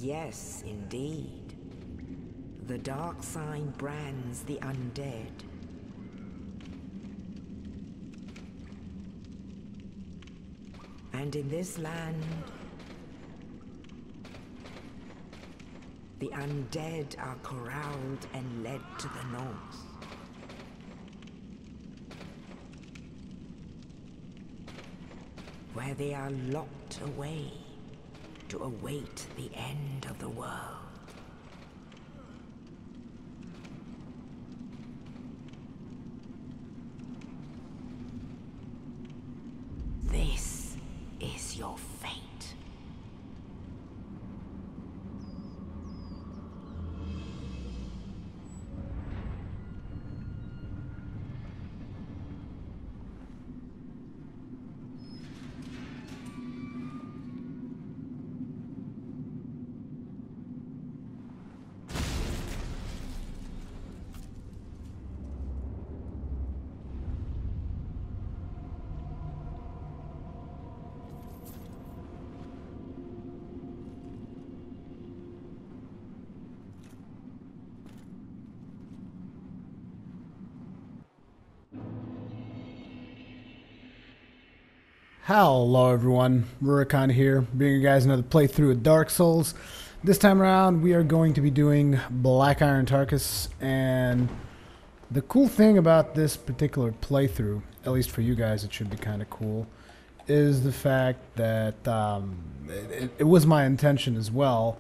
Yes, indeed. The dark sign brands the undead. And in this land, the undead are corralled and led to the north. Where they are locked away to await the end of the world. This is your fate. Hello everyone, Rurikhan here, bringing you guys another playthrough of Dark Souls. This time around we are going to be doing Black Iron Tarkus, and the cool thing about this particular playthrough, at least for you guys it should be kind of cool, is the fact that it was my intention as well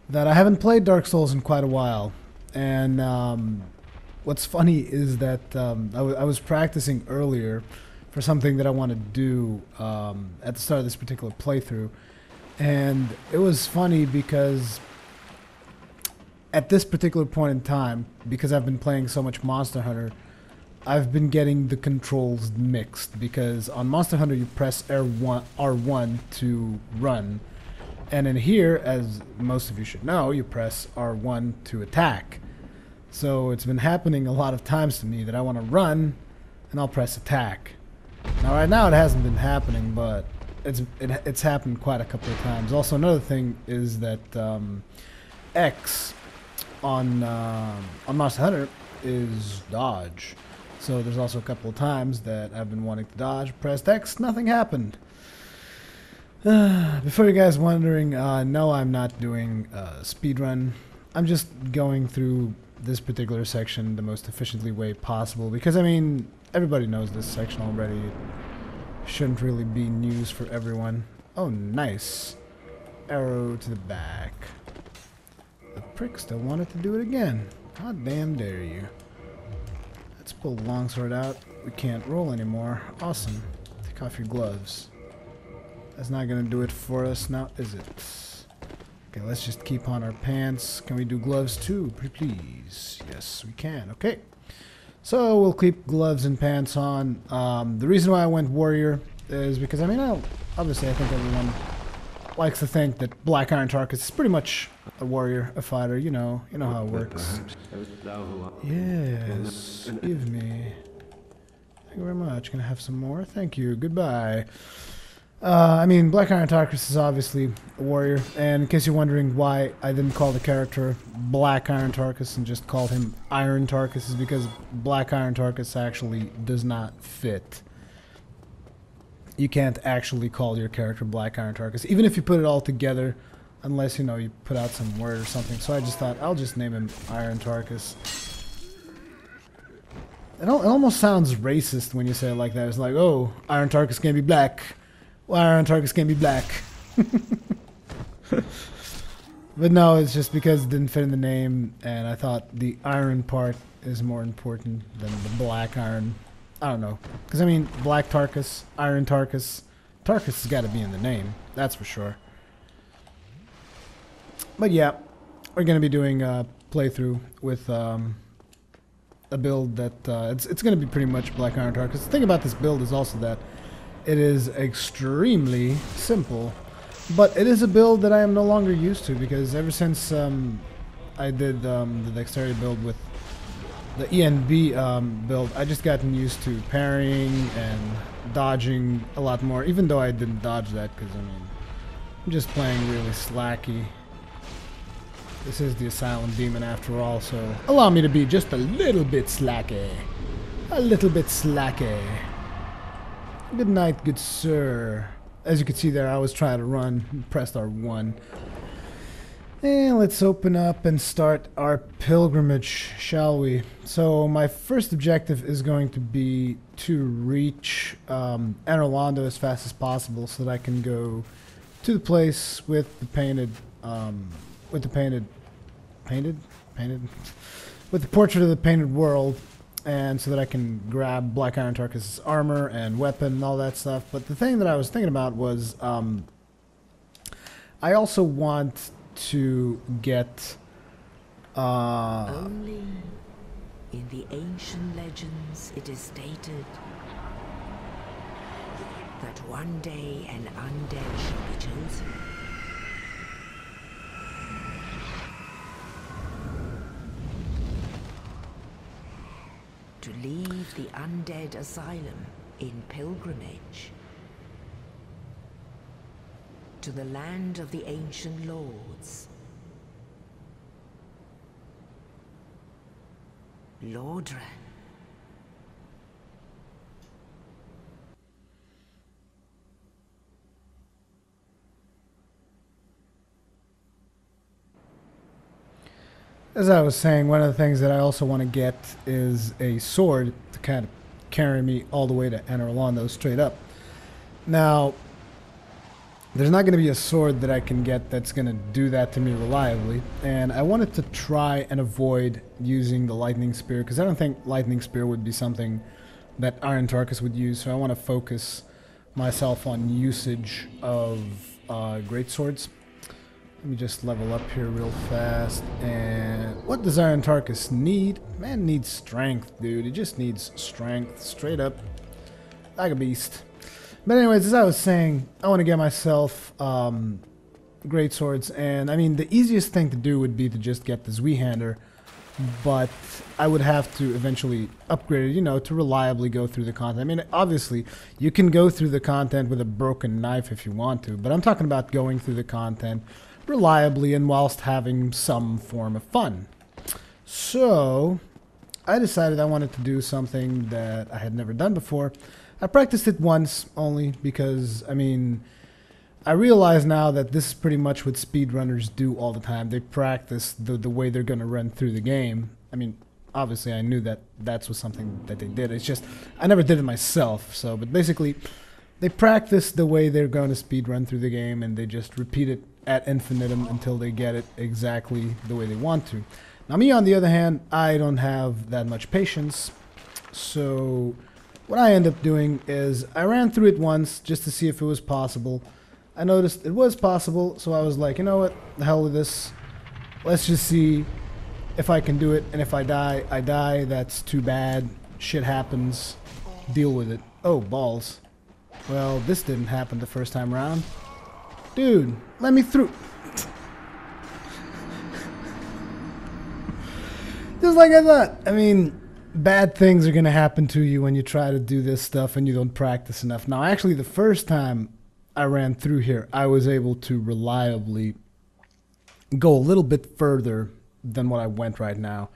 that I haven't played Dark Souls in quite a while. And what's funny is that I was practicing earlier for something that I want to do at the start of this particular playthrough. And it was funny because at this particular point in time, because I've been playing so much Monster Hunter, I've been getting the controls mixed, because on Monster Hunter you press R1 to run, and in here, as most of you should know, you press R1 to attack. So it's been happening a lot of times to me that I want to run and I'll press attack. Now right now it hasn't been happening, but it's happened quite a couple of times. Also, another thing is that X on Monster Hunter is dodge. So there's also a couple of times that I've been wanting to dodge, pressed X, nothing happened. Before you guys wondering, no, I'm not doing a speedrun. I'm just going through this particular section the most efficiently way possible, because I mean, everybody knows this section already. It shouldn't really be news for everyone. Oh, nice. Arrow to the back. The prick still wanted to do it again. How damn dare you. Let's pull the longsword out. We can't roll anymore. Awesome. Take off your gloves. That's not gonna do it for us now, is it? Okay, let's just keep on our pants. Can we do gloves too, please? Yes, we can. Okay. So we'll keep gloves and pants on. The reason why I went warrior is because, I mean, obviously I think everyone likes to think that Black Iron Tarkus is pretty much a warrior, a fighter. You know how it works. Yes, give me. Thank you very much. Can I have some more? Thank you. Goodbye. I mean, Black Iron Tarkus is obviously a warrior, and in case you're wondering why I didn't call the character Black Iron Tarkus and just called him Iron Tarkus, is because Black Iron Tarkus actually does not fit. You can't actually call your character Black Iron Tarkus, even if you put it all together, unless, you know, you put out some word or something. So I just thought, I'll just name him Iron Tarkus. It almost sounds racist when you say it like that. It's like, oh, Iron Tarkus can't be black. Well, Iron Tarkus can't be black. But no, it's just because it didn't fit in the name, and I thought the iron part is more important than the black iron. I don't know. Because, I mean, Black Tarkus, Iron Tarkus. Tarkus has got to be in the name. That's for sure. But yeah, we're going to be doing a playthrough with a build that... it's going to be pretty much Black Iron Tarkus. The thing about this build is also that it is extremely simple, but it is a build that I am no longer used to, because ever since I did the dexterity build with the ENB build, I just gotten used to parrying and dodging a lot more, even though I didn't dodge that because, I mean, I'm just playing really slacky. This is the Asylum Demon after all, so allow me to be just a little bit slacky. A little bit slacky. Good night, good sir. As you can see there, I was trying to run. Pressed R1. And let's open up and start our pilgrimage, shall we? So my first objective is going to be to reach Anorlando as fast as possible so that I can go to the place with the painted, with the portrait of the painted world, and so that I can grab Black Iron Tarkus' armor and weapon and all that stuff. But the thing that I was thinking about was I also want to get only in the ancient legends it is stated that one day an undead shall be chosen. To leave the undead asylum in pilgrimage to the land of the ancient lords. Lordran. As I was saying, one of the things that I also want to get is a sword to kind of carry me all the way to Anorlando straight up. Now, there's not going to be a sword that I can get that's going to do that to me reliably, and I wanted to try and avoid using the Lightning Spear, because I don't think Lightning Spear would be something that Iron Tarkus would use, so I want to focus myself on usage of great swords. Let me just level up here real fast. And what does Iron Tarkus need? Man needs strength, dude. He just needs strength, straight up, like a beast. But anyways, as I was saying, I want to get myself great swords, and I mean the easiest thing to do would be to just get the Zweihander, but I would have to eventually upgrade it, you know, to reliably go through the content. I mean, obviously, you can go through the content with a broken knife if you want to, but I'm talking about going through the content reliably and whilst having some form of fun. So I decided I wanted to do something that I had never done before. I practiced it once only because, I mean, I realize now that this is pretty much what speedrunners do all the time. They practice the way they're going to run through the game. I mean, obviously I knew that that's was something that they did. It's just, I never did it myself. So, but basically, they practice the way they're going to speedrun through the game, and they just repeat it ad infinitum until they get it exactly the way they want to. Now me, on the other hand, I don't have that much patience, so what I end up doing is I ran through it once just to see if it was possible. I noticed it was possible, so I was like, you know what, the hell with this. Let's just see if I can do it, and if I die, I die. That's too bad. Shit happens. Deal with it. Oh, balls. Well, this didn't happen the first time around. Dude, let me through. Just like I thought. I mean, bad things are going to happen to you when you try to do this stuff and you don't practice enough. Now, actually, the first time I ran through here, I was able to reliably go a little bit further than what I went right now.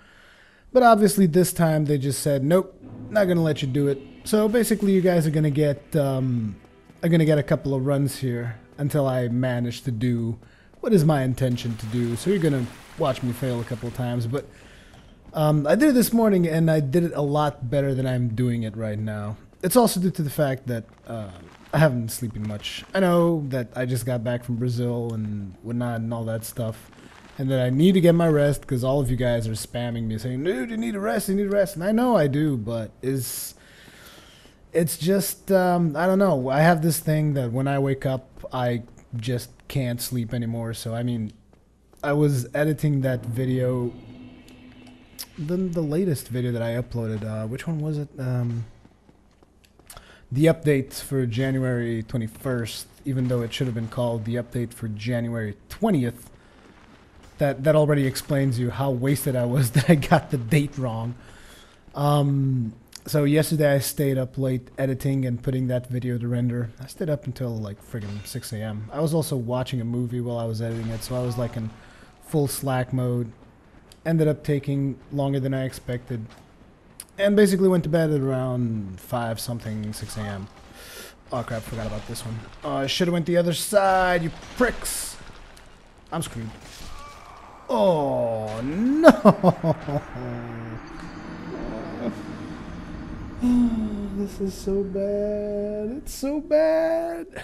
But obviously, this time they just said, nope, not going to let you do it. So basically, you guys are going to get a couple of runs here until I manage to do what is my intention to do. So you're going to watch me fail a couple of times. But I did it this morning, and I did it a lot better than I'm doing it right now. It's also due to the fact that I haven't been sleeping much. I know that I just got back from Brazil and whatnot and all that stuff, and that I need to get my rest because all of you guys are spamming me saying, dude, you need a rest, you need a rest. And I know I do, but it's just, I don't know. I have this thing that when I wake up, I just can't sleep anymore. So, I mean, I was editing that video, the latest video that I uploaded. Which one was it? The update for January 21st, even though it should have been called the update for January 20th. That already explains you how wasted I was that I got the date wrong. So yesterday I stayed up late editing and putting that video to render. I stayed up until like friggin' 6 a.m. I was also watching a movie while I was editing it, so I was like in full slack mode. Ended up taking longer than I expected. And basically went to bed at around 5 something, 6 a.m. Oh crap, forgot about this one. Oh, I should have went the other side, you pricks! I'm screwed. Oh, no! This is so bad. It's so bad.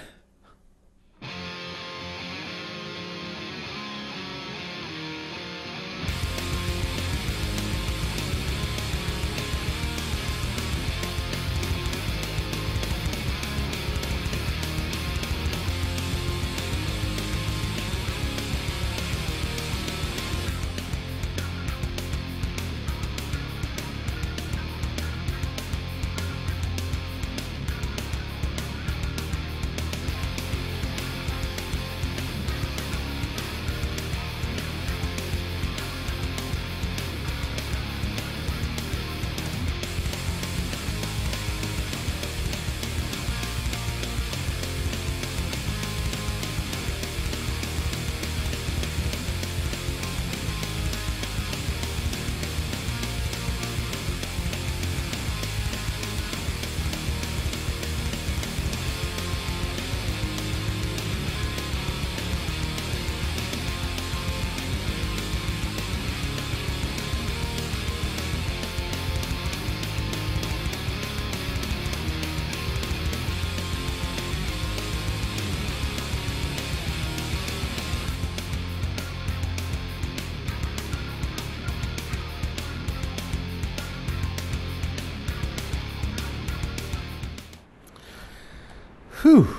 Whew.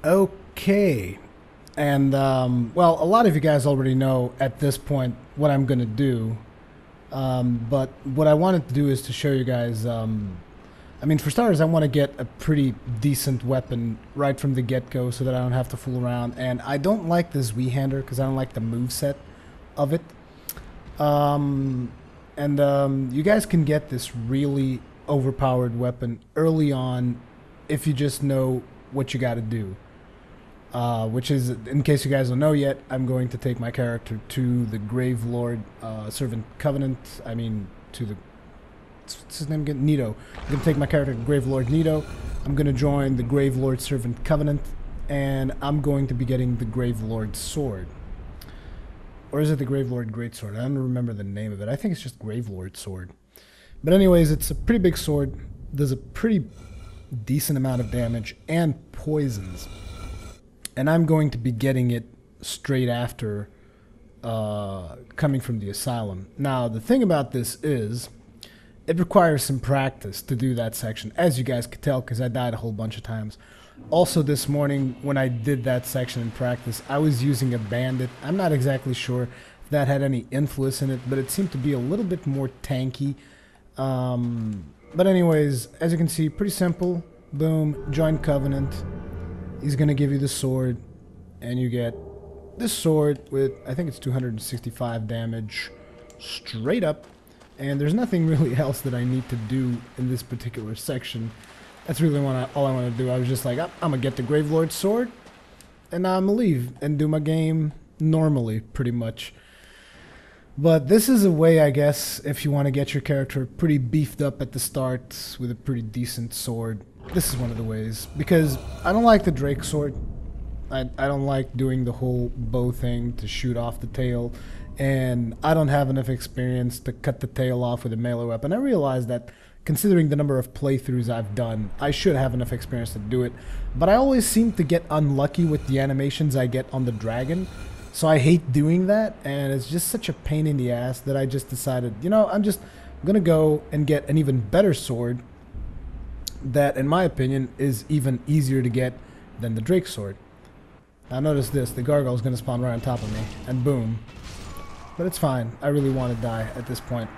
Okay. And, well, a lot of you guys already know at this point what I'm going to do. But what I wanted to do is to show you guys, I mean, for starters, I want to get a pretty decent weapon right from the get-go so that I don't have to fool around. And I don't like this V-hander because I don't like the moveset of it. You guys can get this really overpowered weapon early on if you just know what you got to do. Which is, in case you guys don't know yet, I'm going to take my character to the Gravelord Servant Covenant. I mean, to the... what's his name again? Nito. I'm going to take my character to Gravelord Nito. I'm going to join the Gravelord Servant Covenant. And I'm going to be getting the Gravelord Sword. Or is it the Gravelord Greatsword? I don't remember the name of it. I think it's just Gravelord Sword. But anyways, it's a pretty big sword. Does a pretty decent amount of damage and poisons. And I'm going to be getting it straight after coming from the asylum. Now, the thing about this is, it requires some practice to do that section, as you guys could tell, because I died a whole bunch of times. Also, this morning, when I did that section in practice, I was using a bandit. I'm not exactly sure if that had any influence in it, but it seemed to be a little bit more tanky. But anyways, as you can see, pretty simple. Boom, join Covenant. He's going to give you the sword, and you get this sword with, I think it's 265 damage, straight up. And there's nothing really else that I need to do in this particular section. That's really all I want to do. I was just like, I'm going to get the Gravelord sword, and I'm going to leave and do my game normally, pretty much. But this is a way, I guess, if you want to get your character pretty beefed up at the start with a pretty decent sword. This is one of the ways. Because I don't like the Drake sword. I don't like doing the whole bow thing to shoot off the tail. And I don't have enough experience to cut the tail off with a melee weapon. I realize that, considering the number of playthroughs I've done, I should have enough experience to do it. But I always seem to get unlucky with the animations I get on the dragon. So I hate doing that, and it's just such a pain in the ass that I just decided, you know, I'm going to go and get an even better sword that, in my opinion, is even easier to get than the Drake sword. Now notice this, the gargoyle is going to spawn right on top of me, and boom. But it's fine, I really want to die at this point.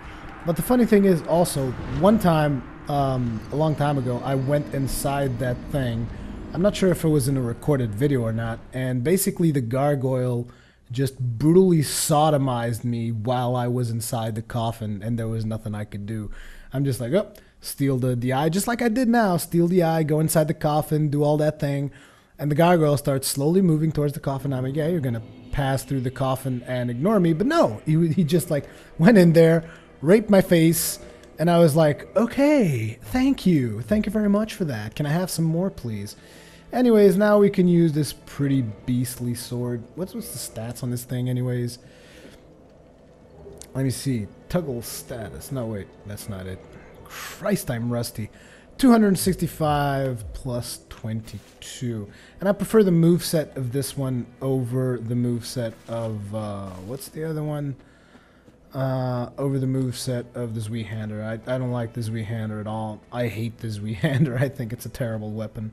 But the funny thing is also, one time, a long time ago, I went inside that thing. I'm not sure if it was in a recorded video or not, and basically the gargoyle just brutally sodomized me while I was inside the coffin, and there was nothing I could do. I'm just like, oh, steal the eye, just like I did now. Steal the eye, go inside the coffin, do all that thing, and the gargoyle starts slowly moving towards the coffin. I'm like, yeah, you're gonna pass through the coffin and ignore me, but no, he just like went in there, raped my face, and I was like, okay, thank you very much for that. Can I have some more, please? Anyways, now we can use this pretty beastly sword. What's the stats on this thing, anyways? Let me see. Toggle status. No, wait, that's not it. Christ, I'm rusty. 265 plus 22. And I prefer the moveset of this one over the moveset of, what's the other one? Over the moveset of the Zweihander. I don't like the Zweihander at all. I hate the Zweihander. I think it's a terrible weapon.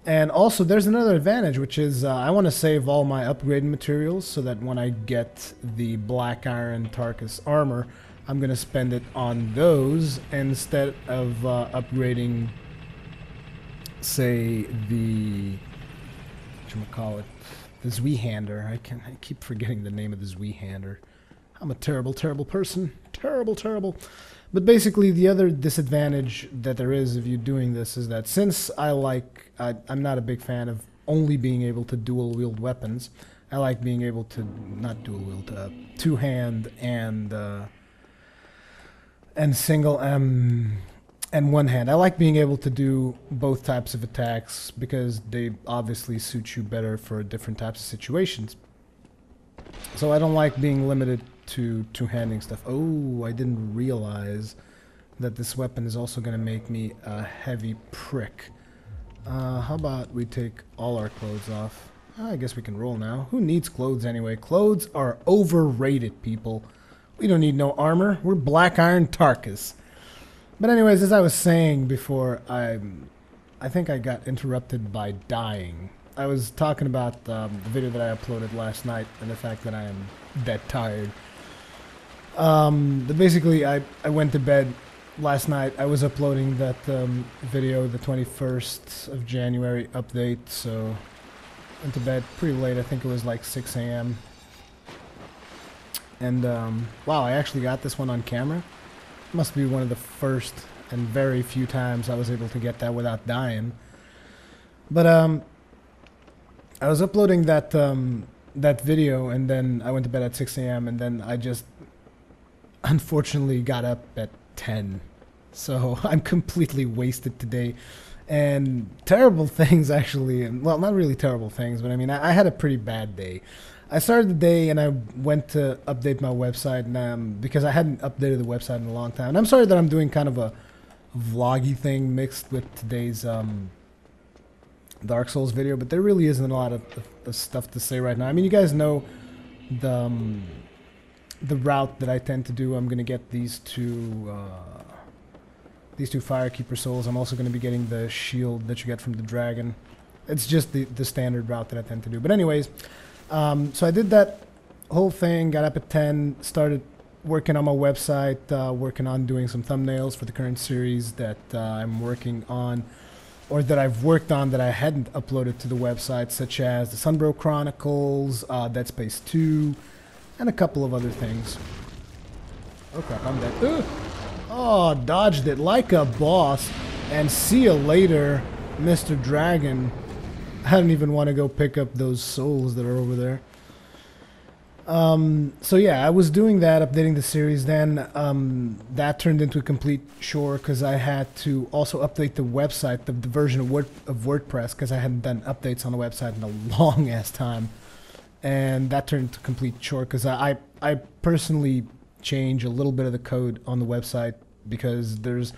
And also, there's another advantage, which is I want to save all my upgrading materials so that when I get the Black Iron Tarkus armor, I'm going to spend it on those instead of upgrading, say, the Zweihander. I keep forgetting the name of the Zweihander. I'm a terrible, terrible person. Terrible, terrible. But basically, the other disadvantage that there is of you doing this is that since I'm not a big fan of only being able to dual-wield weapons. I like being able to, not dual-wield, two-hand and single and one hand. I like being able to do both types of attacks because they obviously suit you better for different types of situations. So I don't like being limited to two-handing stuff. Oh, I didn't realize that this weapon is also going to make me a heavy prick. How about we take all our clothes off? I guess we can roll now. Who needs clothes anyway? Clothes are overrated, people. We don't need no armor. We're Black Iron Tarkus. But anyways, as I was saying before, I think I got interrupted by dying. I was talking about the video that I uploaded last night and the fact that I am dead tired. But basically, I went to bed last night. I was uploading that video, the 21st of January update, so went to bed pretty late. I think it was like 6 a.m. And wow, I actually got this one on camera. Must be one of the first and very few times I was able to get that without dying. But I was uploading that that video, and then I went to bed at 6 a.m. and then I just unfortunately got up at 10. So I'm completely wasted today. And terrible things, actually. Well, not really terrible things, but I mean, I had a pretty bad day. I started the day and I went to update my website, and because I hadn't updated the website in a long time. And I'm sorry that I'm doing kind of a vloggy thing mixed with today's Dark Souls video, but there really isn't a lot of stuff to say right now. I mean, you guys know the route that I tend to do. I'm going to get these two Firekeeper souls. I'm also going to be getting the shield that you get from the dragon. It's just the standard route that I tend to do. But anyways, so I did that whole thing, got up at 10, started working on my website, working on doing some thumbnails for the current series that I'm working on, or that I've worked on that I hadn't uploaded to the website, such as the Sunbro Chronicles, Dead Space 2, and a couple of other things. Oh crap, I'm dead. Ugh. Oh, dodged it like a boss. And see you later, Mr. Dragon. I don't even want to go pick up those souls that are over there. So yeah, I was doing that, updating the series. Then that turned into a complete chore because I had to also update the website, the version of WordPress, because I hadn't done updates on the website in a long ass time. And that turned into a complete chore because I personally change a little bit of the code on the website because there's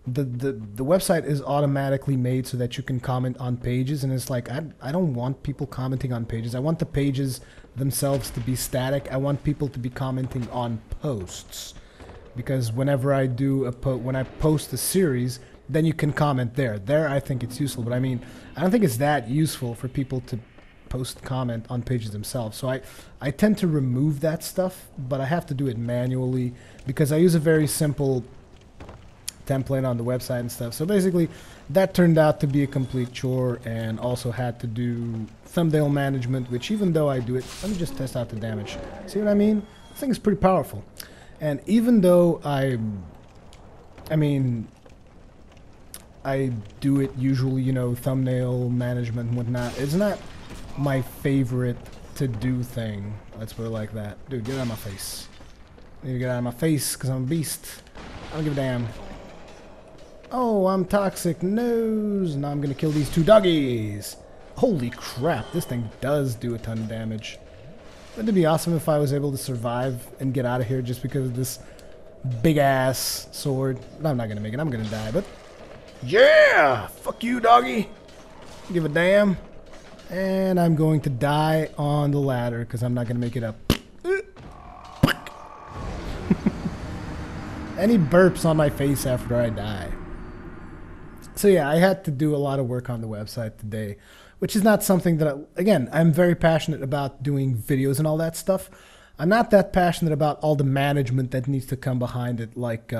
the website is automatically made so that you can comment on pages, and it's like I don't want people commenting on pages. I want the pages themselves to be static. I want people to be commenting on posts, because whenever I do when I post a series, then you can comment there. I think it's useful, but I mean, I don't think it's that useful for people to comment on pages themselves. So I tend to remove that stuff, but I have to do it manually because I use a very simple template on the website and stuff. So basically that turned out to be a complete chore, and also had to do thumbnail management, which even though I do it, let me just test out the damage. See what I mean? This thing is pretty powerful. And even though I do it usually, you know, thumbnail management and whatnot, it's not my favorite to do thing. Let's put it like that. Dude, get out of my face. I need to get out of my face because I'm a beast. I don't give a damn. Oh, I'm toxic. Nose. Now I'm going to kill these two doggies. Holy crap. This thing does do a ton of damage. Wouldn't it be awesome if I was able to survive and get out of here just because of this big ass sword? I'm not going to make it. I'm going to die, but yeah! Fuck you, doggy. Give a damn. And I'm going to die on the ladder because I'm not going to make it up. Any burps on my face after I die. So yeah, I had to do a lot of work on the website today, which is not something that, again, I'm very passionate about doing videos and all that stuff. I'm not that passionate about all the management that needs to come behind it, like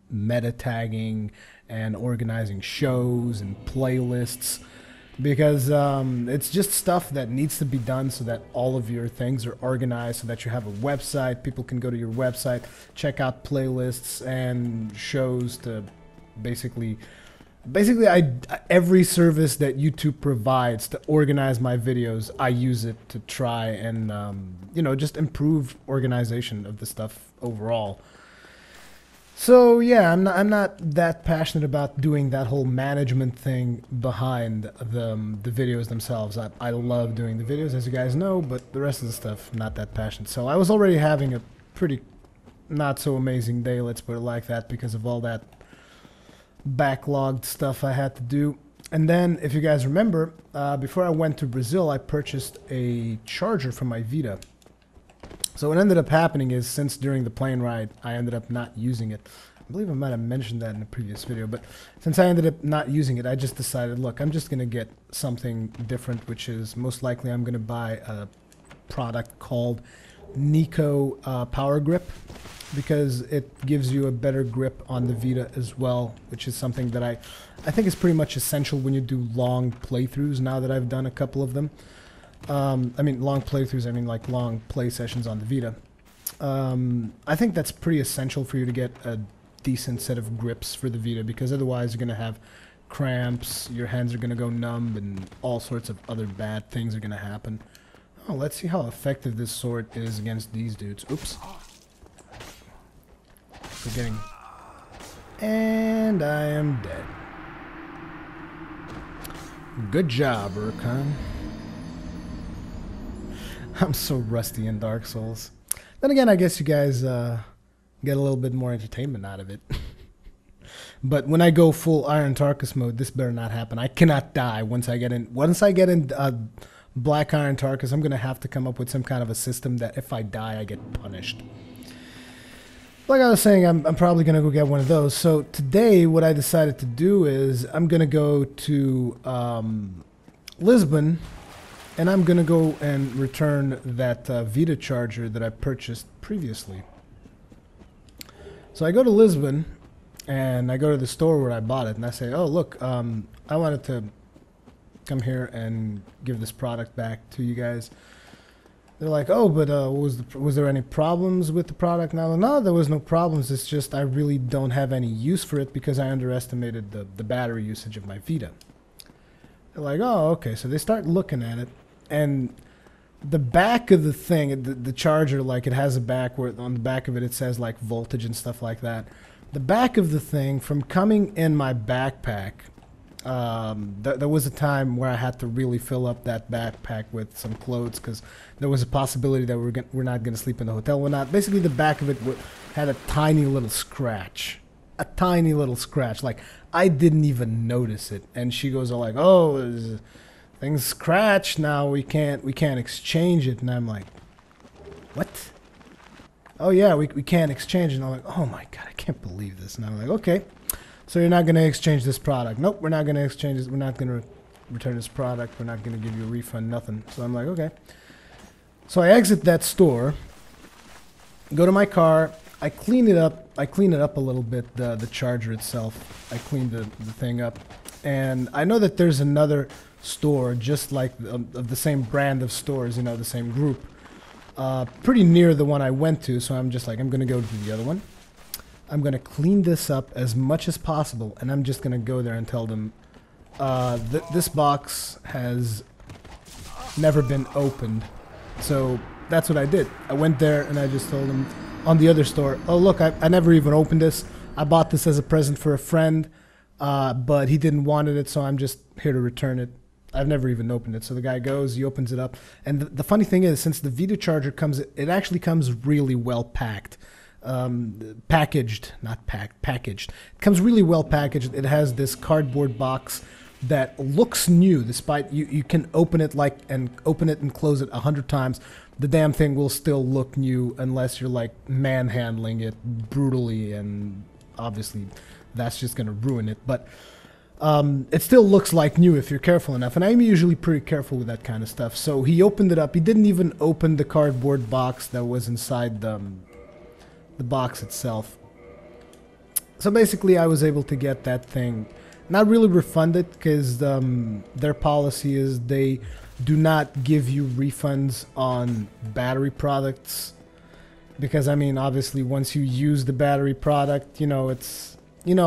meta tagging and organizing shows and playlists, because it's just stuff that needs to be done so that all of your things are organized, so that you have a website, people can go to your website, check out playlists and shows to basically every service that YouTube provides to organize my videos, I use it to try and you know, just improve organization of the stuff overall. So yeah, I'm not that passionate about doing that whole management thing behind the videos themselves. I love doing the videos, as you guys know, but the rest of the stuff, I'm not that passionate. So I was already having a pretty not so amazing day, let's put it like that, because of all that backlogged stuff I had to do. And then, if you guys remember, before I went to Brazil, I purchased a charger for my Vita. So what ended up happening is, since during the plane ride, I ended up not using it. I believe I might have mentioned that in a previous video, but since I ended up not using it, I just decided, look, I'm just going to get something different, which is most likely I'm going to buy a product called Nico Power Grip, because it gives you a better grip on the Vita as well, which is something that I think is pretty much essential when you do long playthroughs, now that I've done a couple of them. I mean long playthroughs, I mean like long play sessions on the Vita. I think that's pretty essential for you to get a decent set of grips for the Vita, because otherwise you're going to have cramps, your hands are going to go numb, and all sorts of other bad things are going to happen. Oh, let's see how effective this sword is against these dudes. Oops. Forgetting. And I am dead. Good job, Rurikhan. I'm so rusty in Dark Souls. Then again, I guess you guys get a little bit more entertainment out of it. But when I go full Iron Tarkus mode, this better not happen. I cannot die once I get in. Once I get in Black Iron Tarkus, I'm gonna have to come up with some kind of a system that if I die, I get punished. Like I was saying, I'm probably gonna go get one of those. So today, what I decided to do is I'm gonna go to Lisbon. And I'm going to go and return that Vita charger that I purchased previously. So I go to Lisbon, and I go to the store where I bought it, and I say, oh, look, I wanted to come here and give this product back to you guys. They're like, oh, but was there any problems with the product? No, there was no problems. It's just I really don't have any use for it because I underestimated the battery usage of my Vita. They're like, oh, okay. So they start looking at it. And the back of the thing, the charger, like it has a back where on the back of it, it says like voltage and stuff like that. The back of the thing, from coming in my backpack, there was a time where I had to really fill up that backpack with some clothes because there was a possibility that we're not going to sleep in the hotel. We're not. Basically, the back of it had a tiny little scratch. A tiny little scratch. Like, I didn't even notice it. And she goes all like, oh, things scratch now, we can't exchange it. And I'm like, what? Oh yeah, we can't exchange it. And I'm like, oh my god, I can't believe this. And I'm like, okay, so you're not going to exchange this product. Nope, we're not going to exchange this. We're not going to return this product. We're not going to give you a refund, nothing. So I'm like, okay. So I exit that store, go to my car, I clean it up. I clean it up a little bit, the charger itself. I cleaned the thing up. And I know that there's another store just like of the same brand of stores, you know, the same group, pretty near the one I went to. So I'm just like, I'm gonna go to the other one, I'm gonna clean this up as much as possible, and I'm just gonna go there and tell them this box has never been opened So that's what I did. I went there and I just told him on the other store, oh look, I never even opened this. I bought this as a present for a friend, but he didn't want it, so I'm just here to return it. I've never even opened it. So the guy goes, he opens it up. And the funny thing is, since the Vita charger comes, it actually comes really well packed. Packaged, not packed, packaged. It comes really well packaged. It has this cardboard box that looks new, despite you can open it and close it 100 times. The damn thing will still look new unless you're like manhandling it brutally, and obviously that's just gonna ruin it. But it still looks like new if you're careful enough, and I'm usually pretty careful with that kind of stuff. So he opened it up. He didn't even open the cardboard box that was inside the box itself. So basically I was able to get that thing not really refunded, because their policy is they do not give you refunds on battery products, because I mean obviously once you use the battery product, you know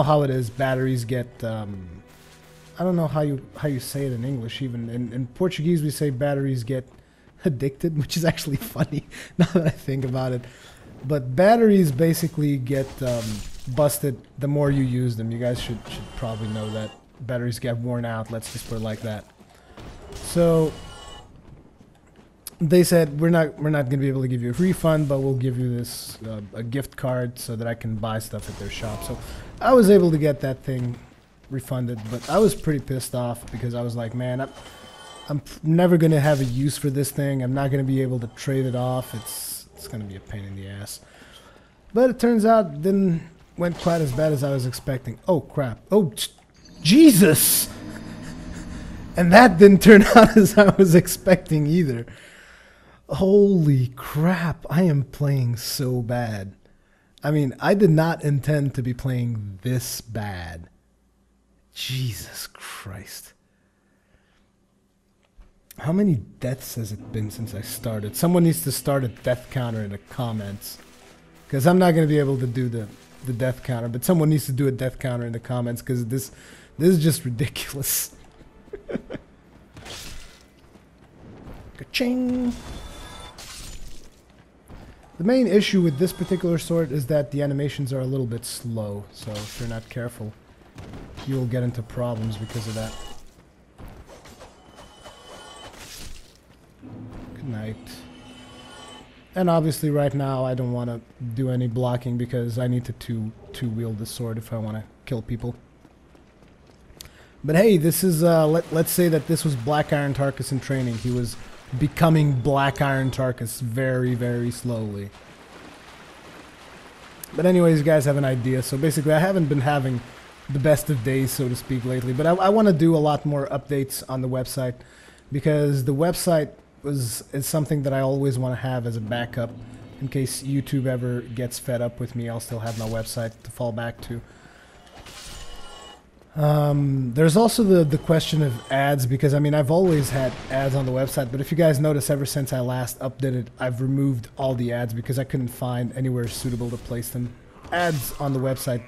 how it is, batteries get I don't know how you say it in English. Even in Portuguese we say batteries get addicted, which is actually funny now that I think about it. But batteries basically get busted the more you use them. You guys should probably know that batteries get worn out. Let's just put it like that. So they said we're not going to be able to give you a refund, but we'll give you this a gift card so that I can buy stuff at their shop. So I was able to get that thing refunded, but I was pretty pissed off because I was like, man, I'm never going to have a use for this thing. I'm not going to be able to trade it off. It's going to be a pain in the ass. But it turns out it didn't went quite as bad as I was expecting. Oh crap. Oh Jesus. And that didn't turn out as I was expecting either. Holy crap, I am playing so bad. I mean, I did not intend to be playing this bad. Jesus Christ. How many deaths has it been since I started? Someone needs to start a death counter in the comments. Because I'm not going to be able to do the death counter. But someone needs to do a death counter in the comments, because this is just ridiculous. Ka-ching! The main issue with this particular sword is that the animations are a little bit slow. So if you're not careful, you will get into problems because of that. Good night. And obviously right now I don't want to do any blocking because I need to two-wield the sword if I want to kill people. But hey, this is, let's say that this was Black Iron Tarkus in training. He was becoming Black Iron Tarkus very, very slowly. But anyways, you guys have an idea. So basically I haven't been having the best of days, so to speak, lately. But I want to do a lot more updates on the website, because the website is something that I always want to have as a backup in case YouTube ever gets fed up with me. I'll still have my website to fall back to. There's also the question of ads, because I mean I've always had ads on the website, but if you guys notice, ever since I last updated, I've removed all the ads because I couldn't find anywhere suitable to place them. Ads on the website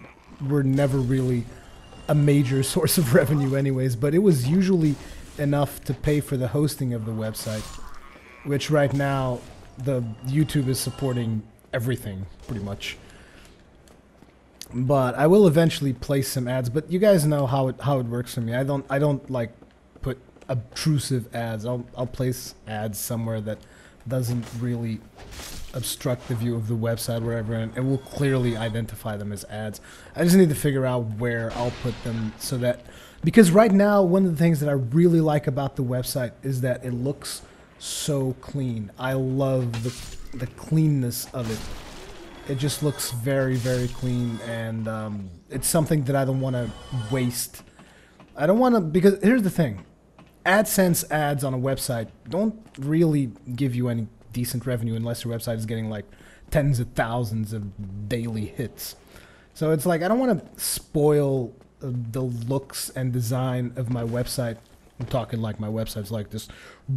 were never really a major source of revenue anyways, but it was usually enough to pay for the hosting of the website, which right now the YouTube is supporting everything pretty much. But I will eventually place some ads, but you guys know how it works for me. I don't like put obtrusive ads. I'll place ads somewhere that doesn't really obstruct the view of the website, wherever, and it will clearly identify them as ads. I just need to figure out where I'll put them so that, because right now one of the things that I really like about the website is that it looks so clean. I love the cleanness of it. It just looks very, very clean, and it's something that I don't want to waste. I don't want to, because here's the thing. AdSense ads on a website don't really give you any decent revenue unless your website is getting like tens of thousands of daily hits. So it's like I don't want to spoil the looks and design of my website. I'm talking like my website's like this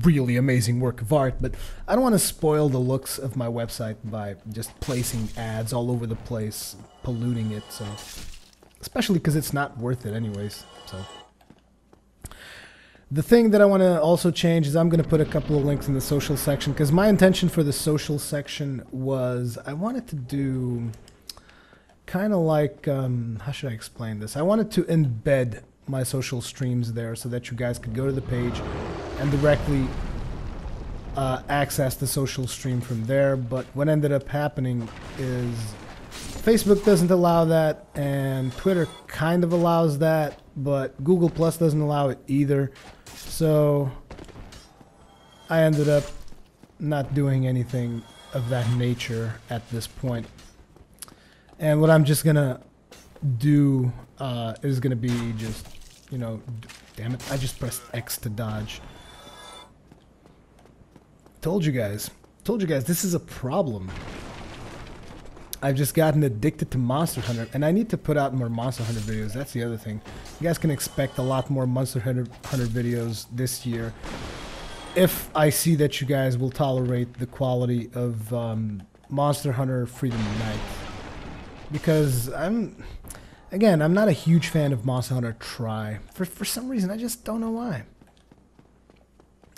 really amazing work of art, but I don't want to spoil the looks of my website by just placing ads all over the place, polluting it. So, especially because it's not worth it anyways. So, The thing that I want to also change is I'm going to put a couple of links in the social section, because my intention for the social section was I wanted to do kind of like, how should I explain this? I wanted to embed my social streams there so that you guys could go to the page and directly access the social stream from there. But what ended up happening is Facebook doesn't allow that, and Twitter kind of allows that, but Google Plus doesn't allow it either. So I ended up not doing anything of that nature at this point. And what I'm just gonna do is gonna be just, you know, damn it, I just pressed X to dodge. Told you guys, this is a problem. I've just gotten addicted to Monster Hunter, and I need to put out more Monster Hunter videos. That's the other thing. You guys can expect a lot more Monster Hunter videos this year, if I see that you guys will tolerate the quality of Monster Hunter Freedom Unite. Because I'm not a huge fan of Monster Hunter Tri. For some reason, I just don't know why.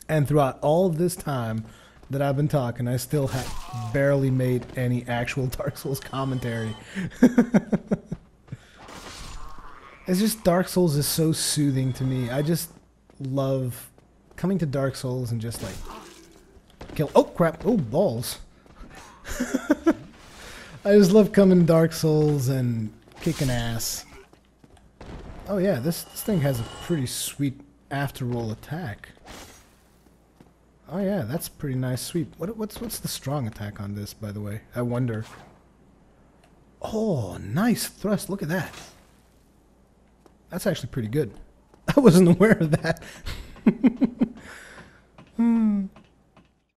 And throughout all of this time that I've been talking, I still have barely made any actual Dark Souls commentary. It's just Dark Souls is so soothing to me. I just love coming to Dark Souls and just like kill. Oh crap! Oh balls! I just love coming to Dark Souls and kicking ass. Oh yeah, this thing has a pretty sweet after roll attack. Oh yeah, that's a pretty nice sweep. What's the strong attack on this, by the way? I wonder. Oh, nice thrust. Look at that. That's actually pretty good. I wasn't aware of that.